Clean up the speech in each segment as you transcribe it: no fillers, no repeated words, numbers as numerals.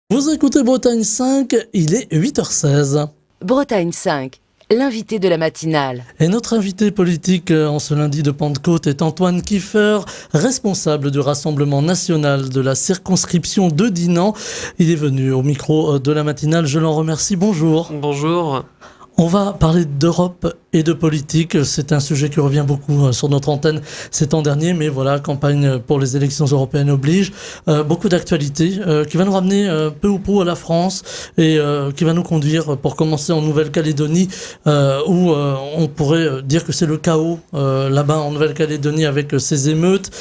Vous écoutez Bretagne 5, il est 8h16. Bretagne 5, l'invité de la matinale. Et notre invité politique en ce lundi de Pentecôte est Antoine Kiefer, responsable du Rassemblement national de la circonscription de Dinan. Il est venu au micro de la matinale, je l'en remercie. Bonjour. Bonjour. On va parler d'Europe et de politique. C'est un sujet qui revient beaucoup sur notre antenne ces temps derniers, mais voilà, campagne pour les élections européennes oblige. Beaucoup d'actualités qui va nous ramener peu ou prou à la France et qui va nous conduire, pour commencer, en Nouvelle-Calédonie, où on pourrait dire que c'est le chaos là-bas en Nouvelle-Calédonie avec ces émeutes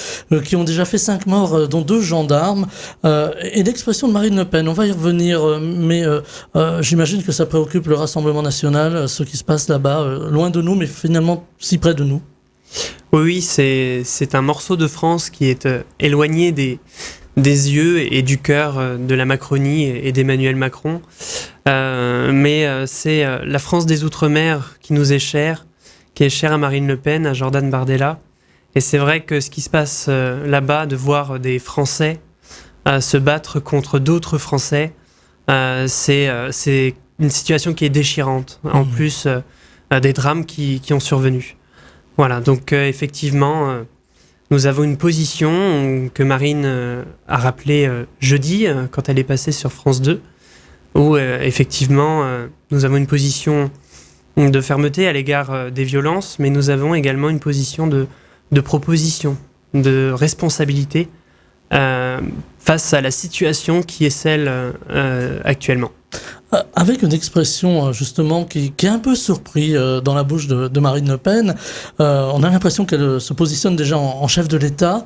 qui ont déjà fait 5 morts, dont 2 gendarmes. Et l'expression de Marine Le Pen, on va y revenir, mais j'imagine que ça préoccupe le Rassemblement national, ce qui se passe là-bas, loin de nous, mais finalement si près de nous. Oui, c'est un morceau de France qui est éloigné des yeux et du cœur de la Macronie et d'Emmanuel Macron. Mais c'est la France des Outre-mer qui nous est chère, qui est chère à Marine Le Pen, à Jordan Bardella. Et c'est vrai que ce qui se passe là-bas, de voir des Français se battre contre d'autres Français, c'est une situation qui est déchirante, en plus des drames qui ont survenu. Voilà, donc effectivement, nous avons une position que Marine a rappelée jeudi, quand elle est passée sur France 2, où effectivement, nous avons une position de fermeté à l'égard des violences, mais nous avons également une position de proposition, de responsabilité face à la situation qui est celle actuellement. Avec une expression justement qui est un peu surpris dans la bouche de Marine Le Pen. On a l'impression qu'elle se positionne déjà en chef de l'État,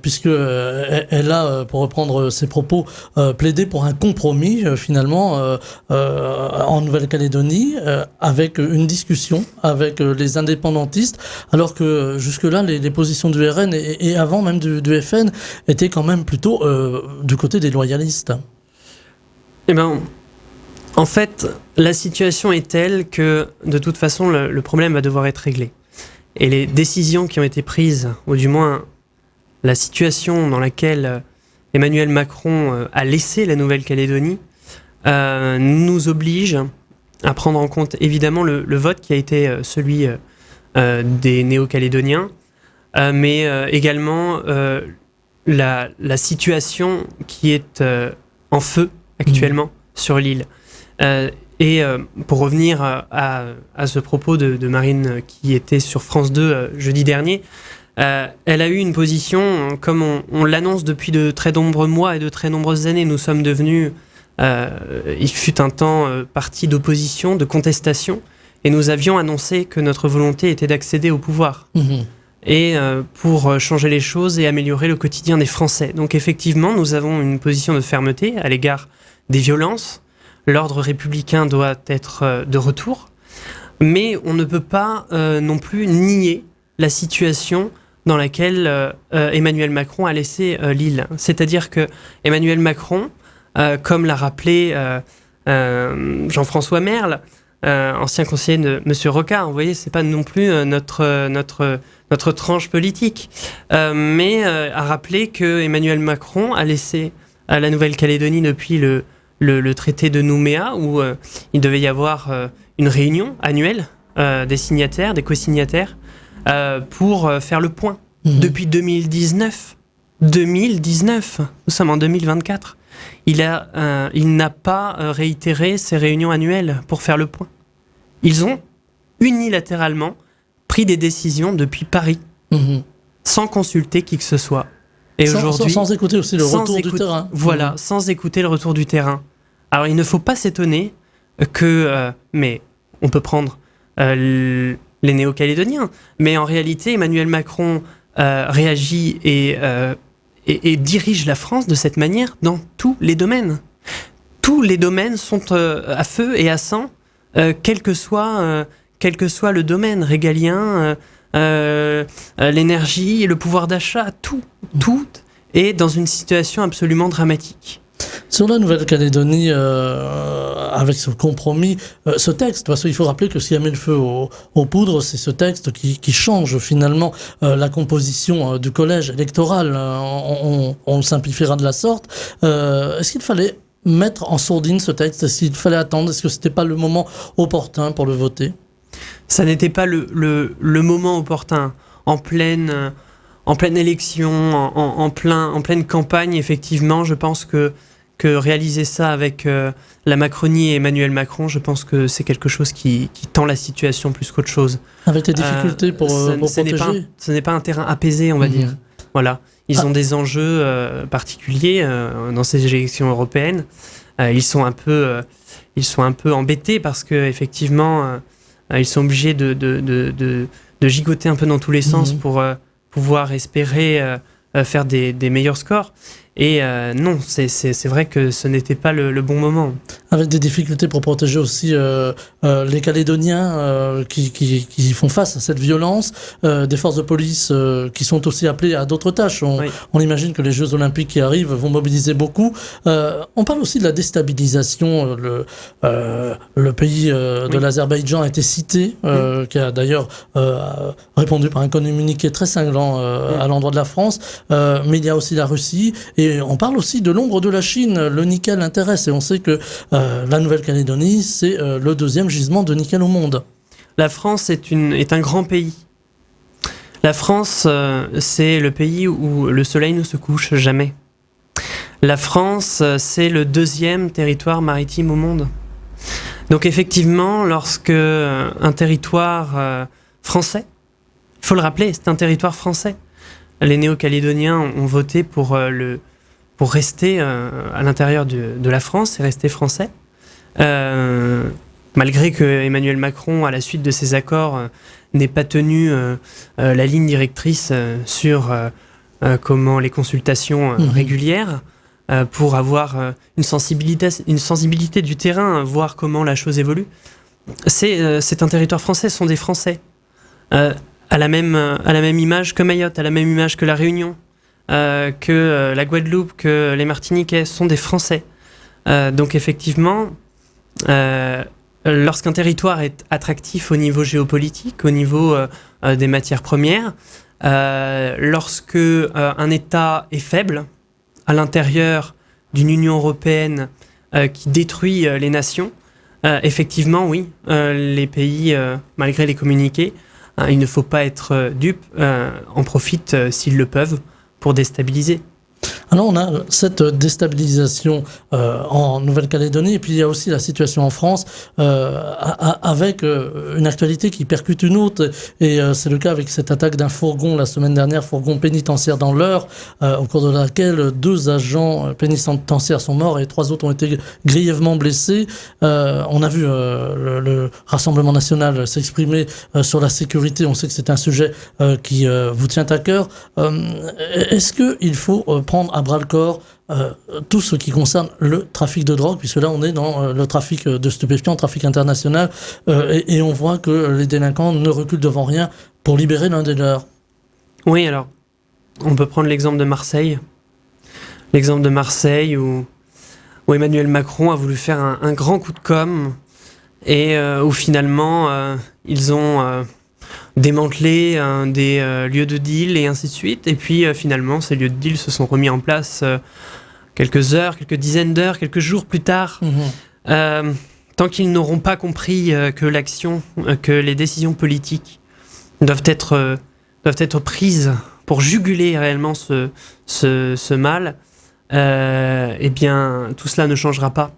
puisque elle a, pour reprendre ses propos, plaidé pour un compromis finalement en Nouvelle-Calédonie, avec une discussion avec les indépendantistes, alors que jusque-là les positions du RN et avant même du FN étaient quand même plutôt du côté des loyalistes. Eh ben, en fait, la situation est telle que, de toute façon, le problème va devoir être réglé. Et les décisions qui ont été prises, ou du moins la situation dans laquelle Emmanuel Macron a laissé la Nouvelle-Calédonie, nous oblige à prendre en compte évidemment le vote qui a été celui des Néo-Calédoniens, mais également la situation qui est en feu actuellement sur l'île. Et pour revenir à ce propos de Marine qui était sur France 2 jeudi dernier, elle a eu une position, comme on l'annonce depuis de très nombreux mois et de très nombreuses années. Nous sommes devenus, il fut un temps, parti d'opposition, de contestation, et nous avions annoncé que notre volonté était d'accéder au pouvoir. Et pour changer les choses et améliorer le quotidien des Français. Donc effectivement, nous avons une position de fermeté à l'égard des violences. L'ordre républicain doit être de retour, mais on ne peut pas non plus nier la situation dans laquelle Emmanuel Macron a laissé l'île. C'est-à-dire que Emmanuel Macron, comme l'a rappelé Jean-François Merle, ancien conseiller de M. Rocard, vous voyez, c'est pas non plus notre tranche politique, mais a rappelé que Emmanuel Macron a laissé à la Nouvelle-Calédonie depuis le traité de Nouméa, où il devait y avoir une réunion annuelle des signataires, des co-signataires, pour faire le point. Depuis 2019, nous sommes en 2024, il n'a pas réitéré ces réunions annuelles pour faire le point. Ils ont unilatéralement pris des décisions depuis Paris, sans consulter qui que ce soit. Et aujourd'hui, sans écouter aussi le retour du terrain. Voilà, sans écouter le retour du terrain. Alors il ne faut pas s'étonner que... mais on peut prendre les Néo-Calédoniens. Mais en réalité, Emmanuel Macron réagit et dirige la France de cette manière dans tous les domaines. Tous les domaines sont à feu et à sang, quel que soit le domaine régalien, l'énergie, le pouvoir d'achat, tout est dans une situation absolument dramatique. Sur la Nouvelle-Calédonie, avec ce compromis, ce texte, parce qu'il faut rappeler que ce qui a mis le feu aux poudres, c'est ce texte qui change finalement la composition du collège électoral. On le simplifiera de la sorte. Est-ce qu'il fallait mettre en sourdine ce texte? Est-ce qu'il fallait attendre? Est-ce que c'était pas le moment opportun pour le voter? Ça n'était pas le moment opportun. En pleine élection, en pleine campagne, effectivement, je pense que réaliser ça avec la Macronie et Emmanuel Macron, je pense que c'est quelque chose qui tend la situation plus qu'autre chose. Avec des difficultés pour protéger? Ce n'est pas un terrain apaisé, on va dire. Voilà. Ils ont des enjeux particuliers dans ces élections européennes. Ils sont un peu embêtés parce que effectivement, ils sont obligés de gigoter un peu dans tous les sens pour pouvoir espérer faire des meilleurs scores. Et non, c'est vrai que ce n'était pas le bon moment. Avec des difficultés pour protéger aussi les Calédoniens qui font face à cette violence, des forces de police qui sont aussi appelées à d'autres tâches. On imagine que les Jeux Olympiques qui arrivent vont mobiliser beaucoup. On parle aussi de la déstabilisation. Le pays de l'Azerbaïdjan a été cité, qui a d'ailleurs répondu par un communiqué très cinglant à l'endroit de la France. Mais il y a aussi la Russie. Et on parle aussi de l'ombre de la Chine. Le nickel intéresse et on sait que la Nouvelle-Calédonie, c'est le deuxième gisement de nickel au monde. La France est un grand pays. La France, c'est le pays où le soleil ne se couche jamais. La France, c'est le deuxième territoire maritime au monde. Donc effectivement, lorsque un territoire français, il faut le rappeler, c'est un territoire français. Les Néo-Calédoniens ont voté pour rester à l'intérieur de la France et rester français. Malgré que Emmanuel Macron, à la suite de ces accords, n'ait pas tenu la ligne directrice sur comment les consultations régulières pour avoir une sensibilité du terrain, voir comment la chose évolue. C'est un territoire français, ce sont des Français. À la même image que Mayotte, à la même image que la Réunion, que la Guadeloupe, que les Martiniquais, sont des Français. Donc effectivement, lorsqu'un territoire est attractif au niveau géopolitique, au niveau des matières premières, lorsque un État est faible à l'intérieur d'une Union européenne qui détruit les nations, effectivement, oui, les pays, malgré les communiqués, il ne faut pas être dupe, en profitent s'ils le peuvent pour déstabiliser. Alors on a cette déstabilisation en Nouvelle-Calédonie et puis il y a aussi la situation en France avec une actualité qui percute une autre et c'est le cas avec cette attaque d'un fourgon la semaine dernière, fourgon pénitentiaire dans l'Eure, au cours de laquelle 2 agents pénitentiaires sont morts et 3 autres ont été grièvement blessés. On a vu le Rassemblement national s'exprimer sur la sécurité, on sait que c'est un sujet qui vous tient à cœur. Est-ce qu'il faut prendre à bras-le-corps tout ce qui concerne le trafic de drogue, puisque là on est dans le trafic de stupéfiants, trafic international, et on voit que les délinquants ne reculent devant rien pour libérer l'un des leurs. Oui, alors, on peut prendre l'exemple de Marseille. L'exemple de Marseille où Emmanuel Macron a voulu faire un grand coup de com' et où finalement ils ont démantelé des lieux de deal et ainsi de suite. Et puis finalement, ces lieux de deal se sont remis en place quelques heures, quelques dizaines d'heures, quelques jours plus tard. Tant qu'ils n'auront pas compris que les décisions politiques doivent être prises pour juguler réellement ce mal, eh bien, tout cela ne changera pas.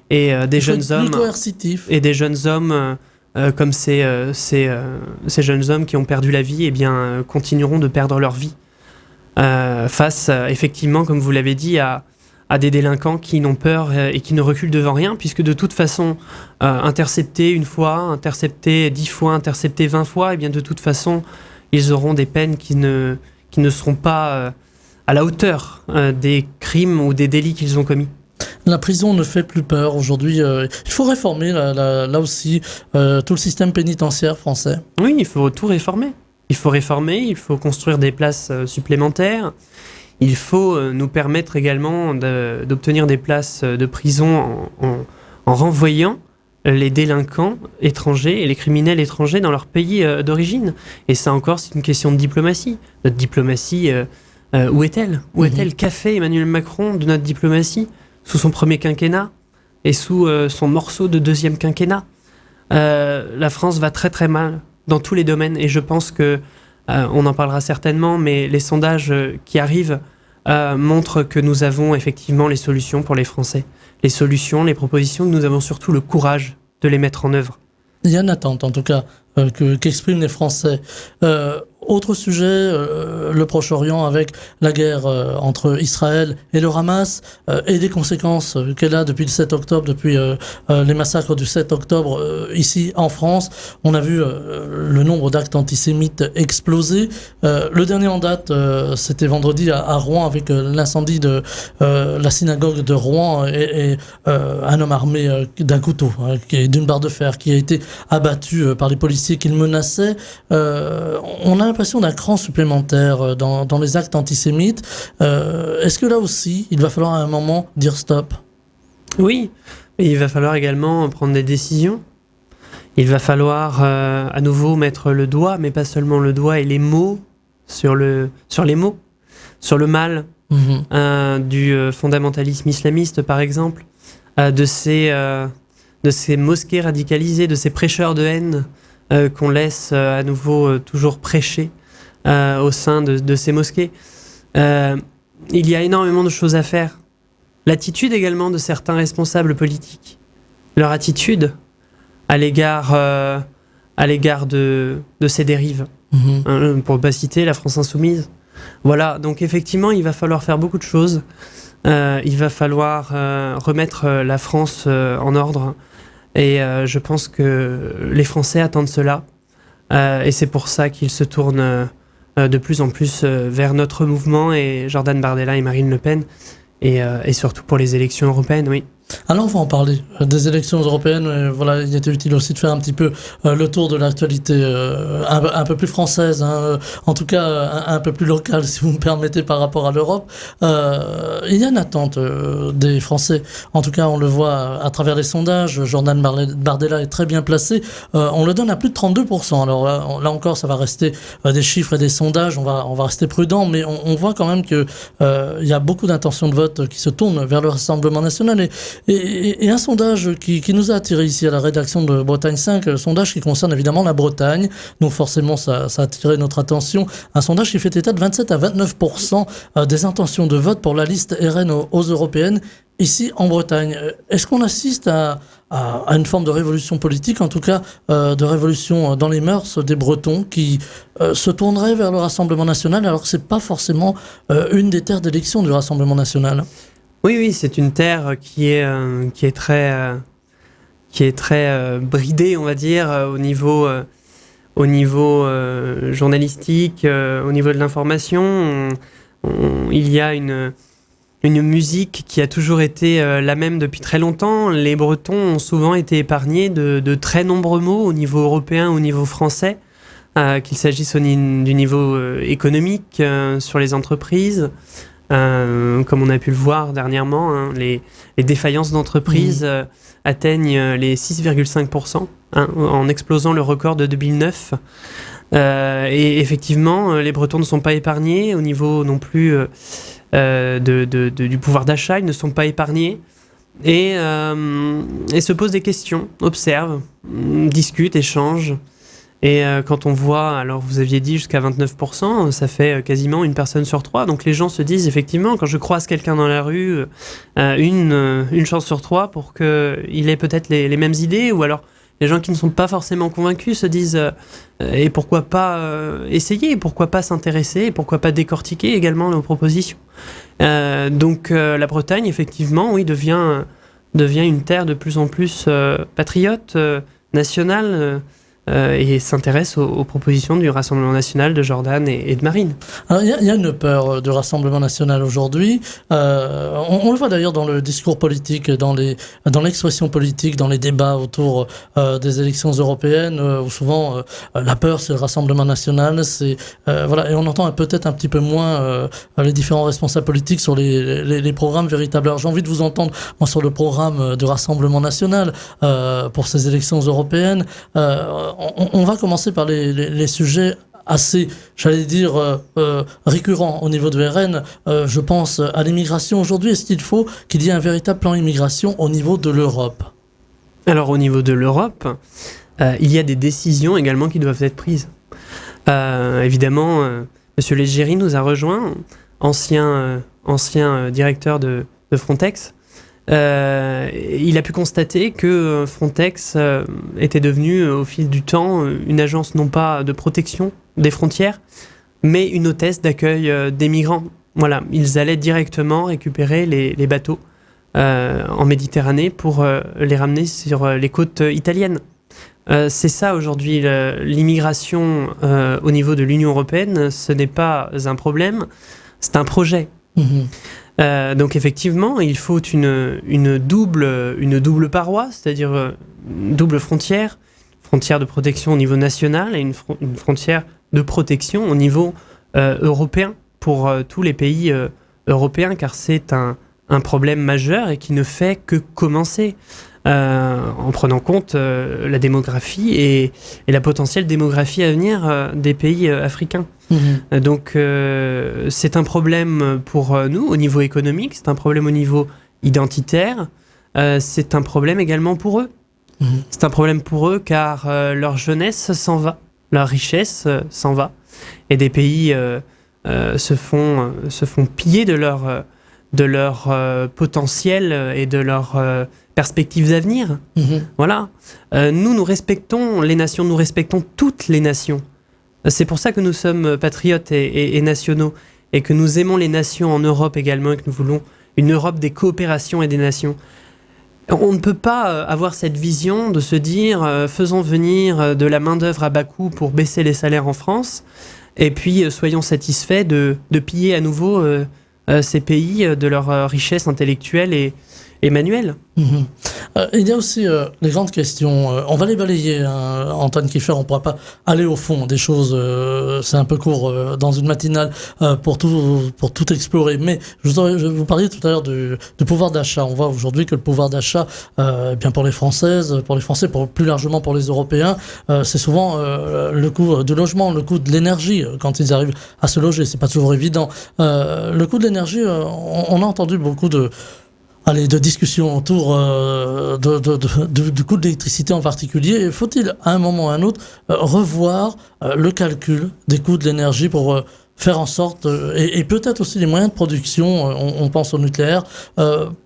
Et des jeunes hommes comme ces jeunes hommes qui ont perdu la vie, eh bien, continueront de perdre leur vie face, effectivement, comme vous l'avez dit, à des délinquants qui n'ont peur et qui ne reculent devant rien, puisque de toute façon, interceptés une fois, interceptés 10 fois, interceptés 20 fois, eh bien, de toute façon, ils auront des peines qui ne seront pas à la hauteur des crimes ou des délits qu'ils ont commis. La prison ne fait plus peur aujourd'hui. Il faut réformer là aussi tout le système pénitentiaire français. Oui, il faut tout réformer. Il faut construire des places supplémentaires. Il faut nous permettre également d'obtenir des places de prison en renvoyant les délinquants étrangers et les criminels étrangers dans leur pays d'origine. Et ça encore, c'est une question de diplomatie. Notre diplomatie, où est-elle ? Où est-elle ? Qu'a fait Emmanuel Macron de notre diplomatie ? sous son premier quinquennat et sous son morceau de deuxième quinquennat. La France va très très mal dans tous les domaines et je pense que on en parlera certainement, mais les sondages qui arrivent montrent que nous avons effectivement les solutions pour les Français. Les solutions, les propositions, nous avons surtout le courage de les mettre en œuvre. Il y a une attente, en tout cas, qu'expriment les Français. Autre sujet, le Proche-Orient avec la guerre entre Israël et le Hamas et les conséquences qu'elle a depuis le 7 octobre, depuis les massacres du 7 octobre ici en France. On a vu le nombre d'actes antisémites exploser. Le dernier en date, c'était vendredi à Rouen avec l'incendie de la synagogue de Rouen et un homme armé d'un couteau, et d'une barre de fer, qui a été abattu par les policiers qui le menaçaient. On a l'impression d'un cran supplémentaire dans les actes antisémites. Est-ce que là aussi, il va falloir à un moment dire stop ? Oui, et il va falloir également prendre des décisions. Il va falloir à nouveau mettre le doigt, mais pas seulement le doigt et les mots sur les mots, sur le mal du fondamentalisme islamiste, par exemple, de ces mosquées radicalisées, de ces prêcheurs de haine qu'on laisse à nouveau toujours prêcher au sein de ces mosquées. Il y a énormément de choses à faire. L'attitude également de certains responsables politiques, leur attitude à l'égard de ces dérives, pour ne pas citer la France insoumise. Voilà, donc effectivement, il va falloir faire beaucoup de choses. Il va falloir remettre la France en ordre. Et je pense que les Français attendent cela. Et c'est pour ça qu'ils se tournent de plus en plus vers notre mouvement et Jordan Bardella et Marine Le Pen. Et surtout pour les élections européennes, oui. Alors on va en parler des élections européennes. Voilà, il était utile aussi de faire un petit peu le tour de l'actualité un peu plus française, en tout cas un peu plus locale, si vous me permettez, par rapport à l'Europe. Il y a une attente des Français. En tout cas, on le voit à travers les sondages. Jordan Bardella est très bien placé. On le donne à plus de 32%. Alors là encore, ça va rester des chiffres et des sondages. On va rester prudent, mais on voit quand même que il y a beaucoup d'intentions de vote qui se tournent vers le Rassemblement national. Et un sondage qui nous a attiré ici à la rédaction de Bretagne 5, un sondage qui concerne évidemment la Bretagne, donc forcément ça a attiré notre attention, un sondage qui fait état de 27 à 29% des intentions de vote pour la liste RN aux européennes ici en Bretagne. Est-ce qu'on assiste à une forme de révolution politique, en tout cas de révolution dans les mœurs des Bretons qui se tourneraient vers le Rassemblement national alors que c'est pas forcément une des terres d'élection du Rassemblement national ? Oui, c'est une terre qui est très bridée, on va dire, au niveau journalistique, au niveau de l'information. Il y a une musique qui a toujours été la même depuis très longtemps. Les Bretons ont souvent été épargnés de très nombreux mots au niveau européen, au niveau français, qu'il s'agisse du niveau économique, sur les entreprises. Comme on a pu le voir dernièrement, les défaillances d'entreprises atteignent les 6,5%, en explosant le record de 2009. Et effectivement, les Bretons ne sont pas épargnés au niveau non plus du pouvoir d'achat, ils ne sont pas épargnés et se posent des questions, observent, discutent, échangent. Et quand on voit, alors vous aviez dit jusqu'à 29%, ça fait quasiment une personne sur trois. Donc les gens se disent effectivement, quand je croise quelqu'un dans la rue, une chance sur trois pour qu'il ait peut-être les mêmes idées. Ou alors les gens qui ne sont pas forcément convaincus se disent et pourquoi pas essayer, pourquoi pas s'intéresser, et pourquoi pas décortiquer également nos propositions. Donc la Bretagne, effectivement, oui, devient une terre de plus en plus patriote, nationale, et s'intéresse aux propositions du Rassemblement national de Jordan et de Marine. Alors, il y a une peur du Rassemblement national aujourd'hui. On le voit d'ailleurs dans le discours politique, dans l'expression politique, dans les débats autour des élections européennes, où souvent la peur c'est le Rassemblement national. Voilà, et on entend peut-être un petit peu moins les différents responsables politiques sur les programmes véritables. Alors, j'ai envie de vous entendre moi sur le programme du Rassemblement national pour ces élections européennes. On va commencer par les sujets assez, j'allais dire, récurrent au niveau de RN. Je pense à l'immigration aujourd'hui. Est-ce qu'il faut qu'il y ait un véritable plan immigration au niveau de l'Europe ? Alors au niveau de l'Europe, il y a des décisions également qui doivent être prises. Évidemment, Monsieur Leggeri nous a rejoint, ancien directeur de Frontex. Il a pu constater que Frontex était devenue au fil du temps une agence non pas de protection des frontières, mais une hôtesse d'accueil des migrants. Voilà, ils allaient directement récupérer les bateaux en Méditerranée pour les ramener sur les côtes italiennes. C'est ça aujourd'hui, l'immigration au niveau de l'Union européenne, ce n'est pas un problème, c'est un projet. Donc effectivement, il faut une double paroi, c'est-à-dire une double frontière de protection au niveau national et une frontière de protection au niveau européen pour tous les pays européens, car c'est un problème majeur et qui ne fait que commencer en prenant compte la démographie et la potentielle démographie à venir des pays africains. Donc c'est un problème pour nous au niveau économique, c'est un problème au niveau identitaire, c'est un problème également pour eux. C'est un problème pour eux car leur jeunesse s'en va, leur richesse s'en va, et des pays se font piller de leur potentiel et de leurs perspectives d'avenir. Voilà. Nous respectons les nations, nous respectons toutes les nations. C'est pour ça que nous sommes patriotes et nationaux, et que nous aimons les nations en Europe également, et que nous voulons une Europe des coopérations et des nations. On ne peut pas avoir cette vision de se dire faisons venir de la main-d'œuvre à bas coût pour baisser les salaires en France, et puis soyons satisfaits de piller à nouveau ces pays de leur richesse intellectuelle et manuelle. Il y a aussi les grandes questions. On va les balayer, Antoine Kiefer. On ne pourra pas aller au fond des choses. C'est un peu court dans une matinale pour tout explorer. Mais je vous parlais tout à l'heure du pouvoir d'achat. On voit aujourd'hui que le pouvoir d'achat, bien pour les Françaises, pour les Français, plus largement pour les Européens, c'est souvent le coût du logement, le coût de l'énergie quand ils arrivent à se loger. C'est pas toujours évident. Le coût de l'énergie, on a entendu beaucoup de discussions autour du coût de l'électricité en particulier. Faut-il, à un moment ou à un autre, revoir le calcul des coûts de l'énergie pour faire en sorte, et peut-être aussi les moyens de production, on pense au nucléaire,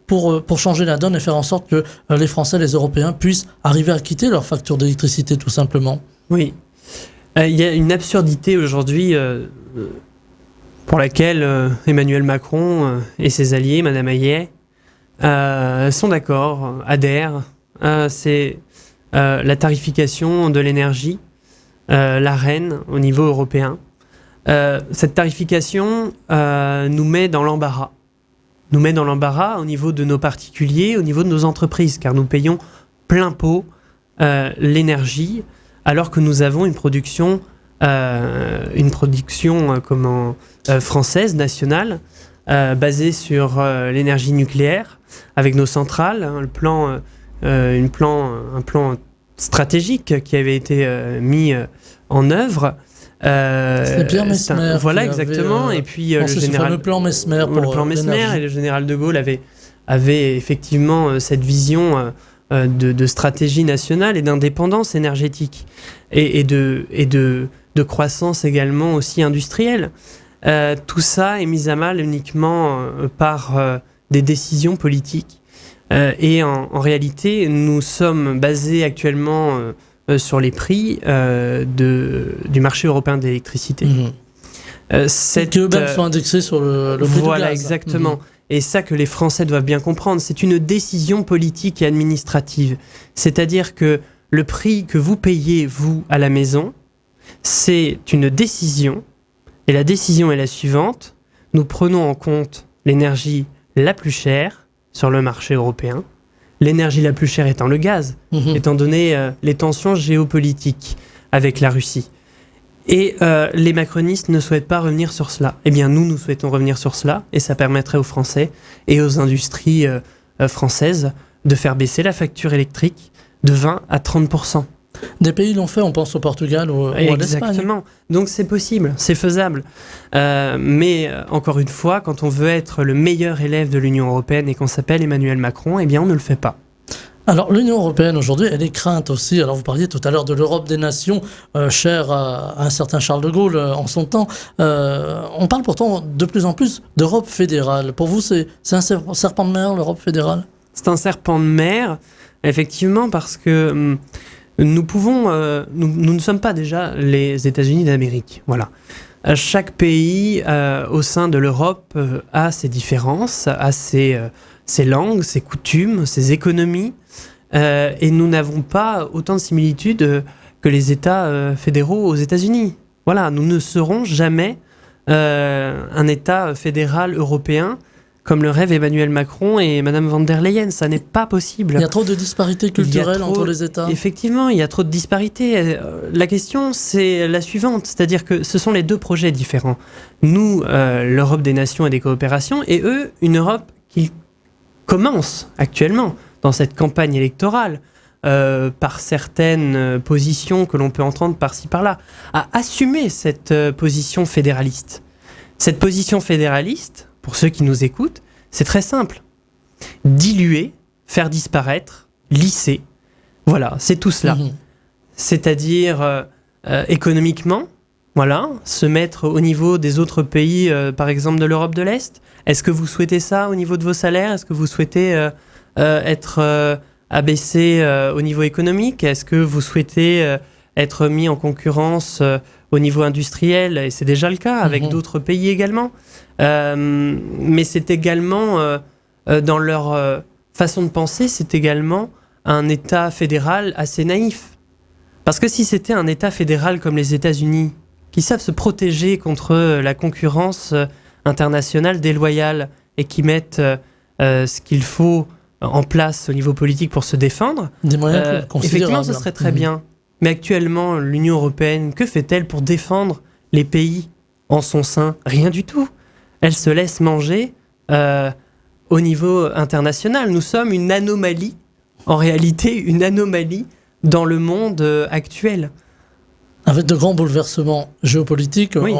pour changer la donne et faire en sorte que les Français, les Européens puissent arriver à quitter leur facture d'électricité, tout simplement. Oui. Il y a une absurdité aujourd'hui pour laquelle Emmanuel Macron et ses alliés, Madame Hayet, sont d'accord, adhèrent. C'est la tarification de l'énergie, l'Arenh au niveau européen. Cette tarification nous met dans l'embarras. Nous met dans l'embarras au niveau de nos particuliers, au niveau de nos entreprises, car nous payons plein pot l'énergie, alors que nous avons une production française, nationale, basée sur l'énergie nucléaire, avec nos centrales, un plan stratégique qui avait été mis en œuvre. C'est Pierre Messmer. Voilà, exactement. Et puis le fameux plan Messmer. Le plan Messmer, et le général de Gaulle avait effectivement cette vision de stratégie nationale et d'indépendance énergétique et de croissance également aussi industrielle. Tout ça est mis à mal uniquement par des décisions politiques. Et en réalité, nous sommes basés actuellement sur les prix du marché européen de l'électricité. Que eux-mêmes sont indexés sur le prix du gaz. Voilà, exactement. Et ça que les Français doivent bien comprendre, c'est une décision politique et administrative. C'est-à-dire que le prix que vous payez, vous, à la maison, c'est une décision. Et la décision est la suivante. Nous prenons en compte l'énergie la plus chère sur le marché européen. L'énergie la plus chère étant le gaz, étant donné les tensions géopolitiques avec la Russie. Et les macronistes ne souhaitent pas revenir sur cela. Eh bien, nous souhaitons revenir sur cela, et ça permettrait aux Français et aux industries françaises de faire baisser la facture électrique de 20 à 30%. Des pays l'ont fait, on pense au Portugal ou à l'Espagne. Exactement. Donc c'est possible, c'est faisable. Mais encore une fois, quand on veut être le meilleur élève de l'Union européenne et qu'on s'appelle Emmanuel Macron, eh bien on ne le fait pas. Alors l'Union européenne aujourd'hui, elle est crainte aussi. Alors vous parliez tout à l'heure de l'Europe des nations, chère à un certain Charles de Gaulle en son temps. On parle pourtant de plus en plus d'Europe fédérale. Pour vous, c'est un serpent de mer, l'Europe fédérale ? C'est un serpent de mer, effectivement, parce que nous ne sommes pas déjà les États-Unis d'Amérique. Voilà. Chaque pays au sein de l'Europe a ses différences, a ses langues, ses coutumes, ses économies. Et nous n'avons pas autant de similitudes que les États fédéraux aux États-Unis. Voilà, nous ne serons jamais un État fédéral européen comme le rêve Emmanuel Macron et Madame von der Leyen. Ça n'est pas possible. Il y a trop de disparités culturelles entre les États. Effectivement, il y a trop de disparités. La question, c'est la suivante. C'est-à-dire que ce sont les deux projets différents. Nous, l'Europe des nations et des coopérations, et eux, une Europe qui commence actuellement dans cette campagne électorale, par certaines positions que l'on peut entendre par-ci par-là, à assumer cette position fédéraliste. Cette position fédéraliste, pour ceux qui nous écoutent, c'est très simple. Diluer, faire disparaître, lisser. Voilà, c'est tout cela. C'est-à-dire économiquement, voilà, se mettre au niveau des autres pays, par exemple de l'Europe de l'Est. Est-ce que vous souhaitez ça au niveau de vos salaires ? Est-ce que vous souhaitez être abaissé au niveau économique ? Est-ce que vous souhaitez être mis en concurrence au niveau industriel ? Et c'est déjà le cas avec d'autres pays également. Mais c'est également, dans leur façon de penser, c'est également un État fédéral assez naïf. Parce que si c'était un État fédéral comme les États-Unis, qui savent se protéger contre la concurrence internationale déloyale et qui mettent ce qu'il faut en place au niveau politique pour se défendre, des moyens effectivement, ce serait très bien. Mais actuellement, l'Union européenne, que fait-elle pour défendre les pays en son sein ? Rien du tout. Elle se laisse manger au niveau international. Nous sommes une anomalie, en réalité, une anomalie dans le monde actuel. Avec de grands bouleversements géopolitiques, Oui.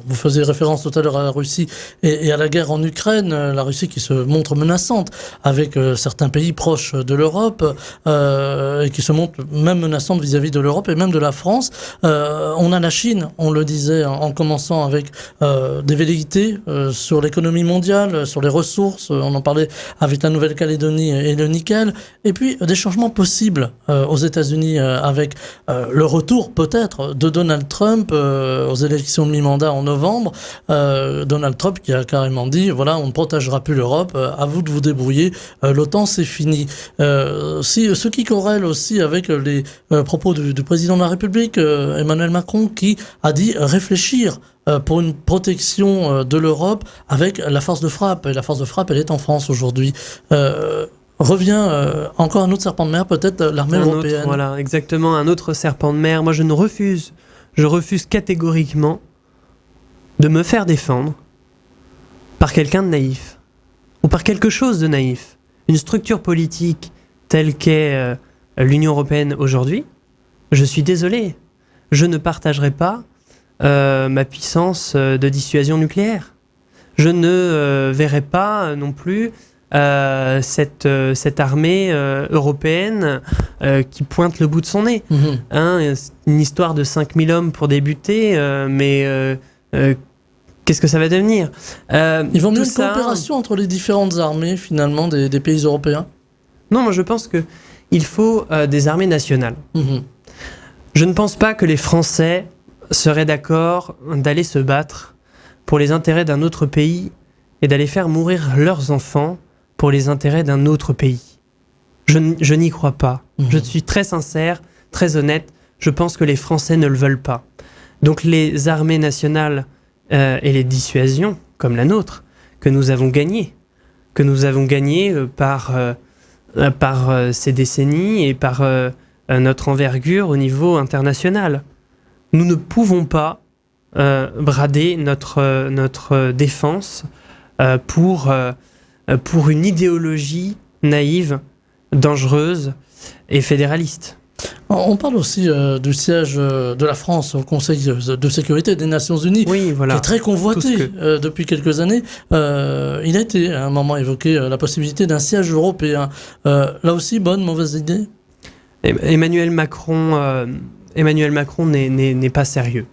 Vous faisiez référence tout à l'heure à la Russie et à la guerre en Ukraine, la Russie qui se montre menaçante avec certains pays proches de l'Europe et qui se montre même menaçante vis-à-vis de l'Europe et même de la France. On a la Chine, on le disait en commençant avec des velléités sur l'économie mondiale, sur les ressources, on en parlait avec la Nouvelle-Calédonie et le nickel, et puis des changements possibles aux États-Unis avec le retour peut-être de Donald Trump aux élections de mi-mandat en novembre. Donald Trump qui a carrément dit voilà, on ne protégera plus l'Europe, à vous de vous débrouiller, l'OTAN c'est fini. Ce qui corrèle aussi avec les propos du président de la République, Emmanuel Macron, qui a dit réfléchir pour une protection de l'Europe avec la force de frappe. Et la force de frappe, elle est en France aujourd'hui. Revient encore un autre serpent de mer, peut-être l'armée européenne. Voilà, exactement, un autre serpent de mer. Moi, je refuse catégoriquement de me faire défendre par quelqu'un de naïf ou par quelque chose de naïf. Une structure politique telle qu'est l'Union européenne aujourd'hui, je suis désolé, je ne partagerai pas ma puissance de dissuasion nucléaire. Je ne verrai pas non plus cette armée européenne qui pointe le bout de son nez. Une histoire de 5000 hommes pour débuter, mais qu'est-ce que ça va devenir ? Il vaut mieux une coopération entre les différentes armées, finalement, des pays européens ? Non, moi je pense qu'il faut des armées nationales. Je ne pense pas que les Français seraient d'accord d'aller se battre pour les intérêts d'un autre pays et d'aller faire mourir leurs enfants pour les intérêts d'un autre pays. Je n'y crois pas. Je suis très sincère, très honnête. Je pense que les Français ne le veulent pas. Donc les armées nationales et les dissuasions, comme la nôtre, que nous avons gagnées par ces décennies et par notre envergure au niveau international. Nous ne pouvons pas brader notre défense pour une idéologie naïve, dangereuse et fédéraliste. On parle aussi du siège de la France au Conseil de sécurité des Nations Unies, Oui, voilà. qui est très convoité depuis quelques années. Il a été à un moment évoqué la possibilité d'un siège européen. Là aussi, bonne, mauvaise idée? Emmanuel Macron n'est pas sérieux.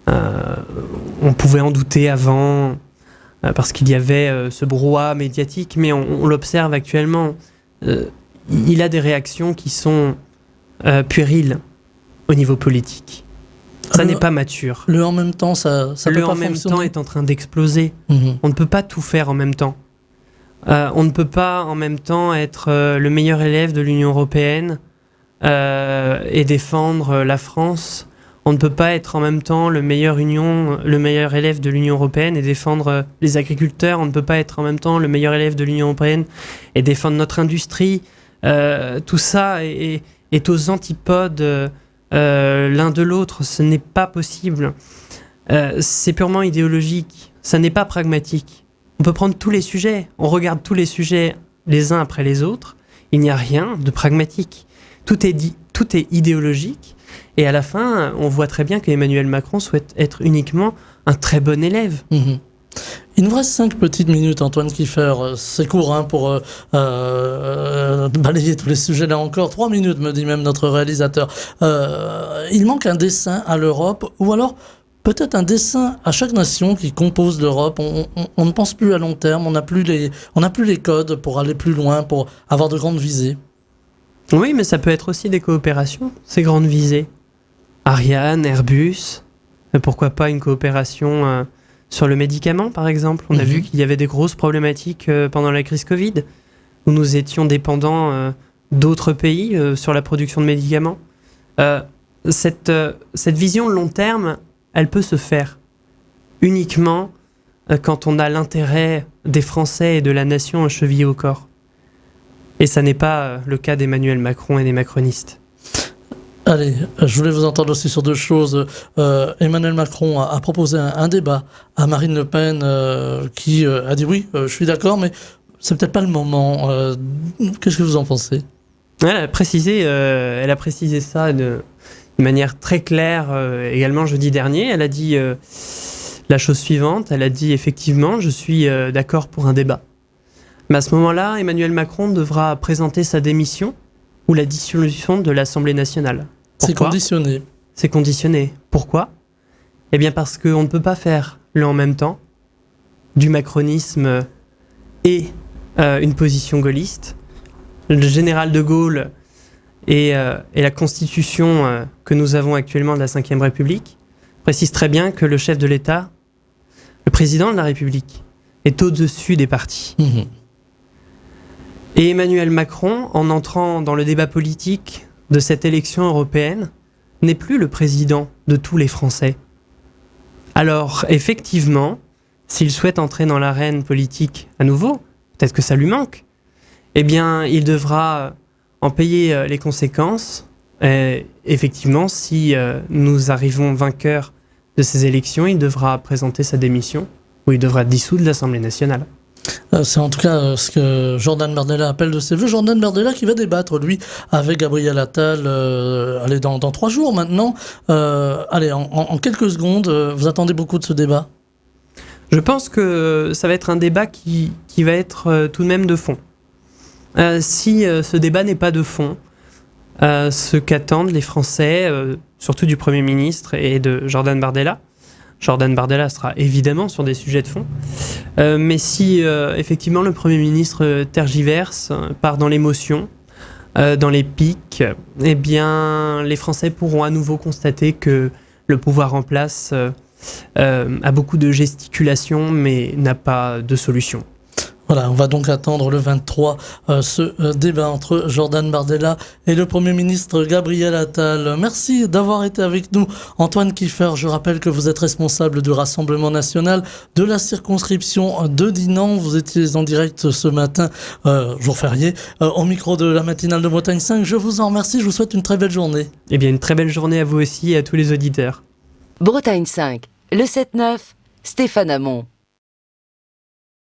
On pouvait en douter avant, parce qu'il y avait ce brouhaha médiatique, mais on l'observe actuellement. Il a des réactions qui sont puériles au niveau politique. Ça n'est pas mature. Le en même temps, ça peut Le pas en même fonctionner. temps est en train d'exploser. Mhm. On ne peut pas tout faire en même temps. On ne peut pas en même temps être le meilleur élève de l'Union européenne et défendre la France. On ne peut pas être en même temps le meilleur élève de l'Union européenne et défendre les agriculteurs. On ne peut pas être en même temps le meilleur élève de l'Union européenne et défendre notre industrie. Tout ça est aux antipodes l'un de l'autre. Ce n'est pas possible. C'est purement idéologique. Ça n'est pas pragmatique. On peut prendre tous les sujets. On regarde tous les sujets les uns après les autres. Il n'y a rien de pragmatique. Tout est idéologique. Et à la fin, on voit très bien qu'Emmanuel Macron souhaite être uniquement un très bon élève. Mhm. Il nous reste 5 petites minutes, Antoine Kiefer. C'est court pour balayer tous les sujets là encore. 3 minutes, me dit même notre réalisateur. Il manque un dessein à l'Europe, ou alors peut-être un dessein à chaque nation qui compose l'Europe. On ne pense plus à long terme, on n'a plus les codes pour aller plus loin, pour avoir de grandes visées. Oui, mais ça peut être aussi des coopérations, ces grandes visées. Ariane, Airbus, pourquoi pas une coopération sur le médicament, par exemple. On a vu qu'il y avait des grosses problématiques pendant la crise Covid, où nous étions dépendants d'autres pays sur la production de médicaments. Cette vision long terme, elle peut se faire uniquement quand on a l'intérêt des Français et de la nation chevillé au corps. Et ça n'est pas le cas d'Emmanuel Macron et des macronistes. Allez, je voulais vous entendre aussi sur deux choses. Emmanuel Macron a proposé un débat à Marine Le Pen qui a dit oui, je suis d'accord, mais c'est peut-être pas le moment. Qu'est-ce que vous en pensez? Elle a précisé ça de manière très claire également jeudi dernier. Elle a dit la chose suivante, elle a dit effectivement, je suis d'accord pour un débat. Mais à ce moment-là, Emmanuel Macron devra présenter sa démission ou la dissolution de l'Assemblée nationale. C'est Pourquoi ? conditionné. C'est conditionné. Pourquoi ? Eh bien parce qu'on ne peut pas faire le en même temps du macronisme et une position gaulliste. Le général de Gaulle et la constitution que nous avons actuellement de la Ve République précise très bien que le chef de l'État, le président de la République, est au-dessus des partis. Mmh. Et Emmanuel Macron, en entrant dans le débat politique de cette élection européenne, n'est plus le président de tous les Français. Alors, effectivement, s'il souhaite entrer dans l'arène politique à nouveau, peut-être que ça lui manque, eh bien, il devra en payer les conséquences. Et effectivement, si nous arrivons vainqueurs de ces élections, il devra présenter sa démission ou il devra dissoudre l'Assemblée nationale. C'est en tout cas ce que Jordan Bardella appelle de ses voeux. Jordan Bardella qui va débattre, lui, avec Gabriel Attal dans 3 jours maintenant. En quelques secondes, vous attendez beaucoup de ce débat? Je pense que ça va être un débat qui va être tout de même de fond. Si ce débat n'est pas de fond, ce qu'attendent les Français, surtout du Premier ministre et de Jordan Bardella sera évidemment sur des sujets de fond. Mais si effectivement le Premier ministre tergiverse, part dans l'émotion, dans les pics, eh bien les Français pourront à nouveau constater que le pouvoir en place a beaucoup de gesticulation mais n'a pas de solution. Voilà, on va donc attendre le 23 ce débat entre Jordan Bardella et le Premier ministre Gabriel Attal. Merci d'avoir été avec nous, Antoine Kiefer. Je rappelle que vous êtes responsable du Rassemblement national de la circonscription de Dinan. Vous étiez en direct ce matin, jour férié, au micro de la matinale de Bretagne 5. Je vous en remercie, je vous souhaite une très belle journée. Eh bien, une très belle journée à vous aussi et à tous les auditeurs. Bretagne 5, le 7-9, Stéphane Hamon.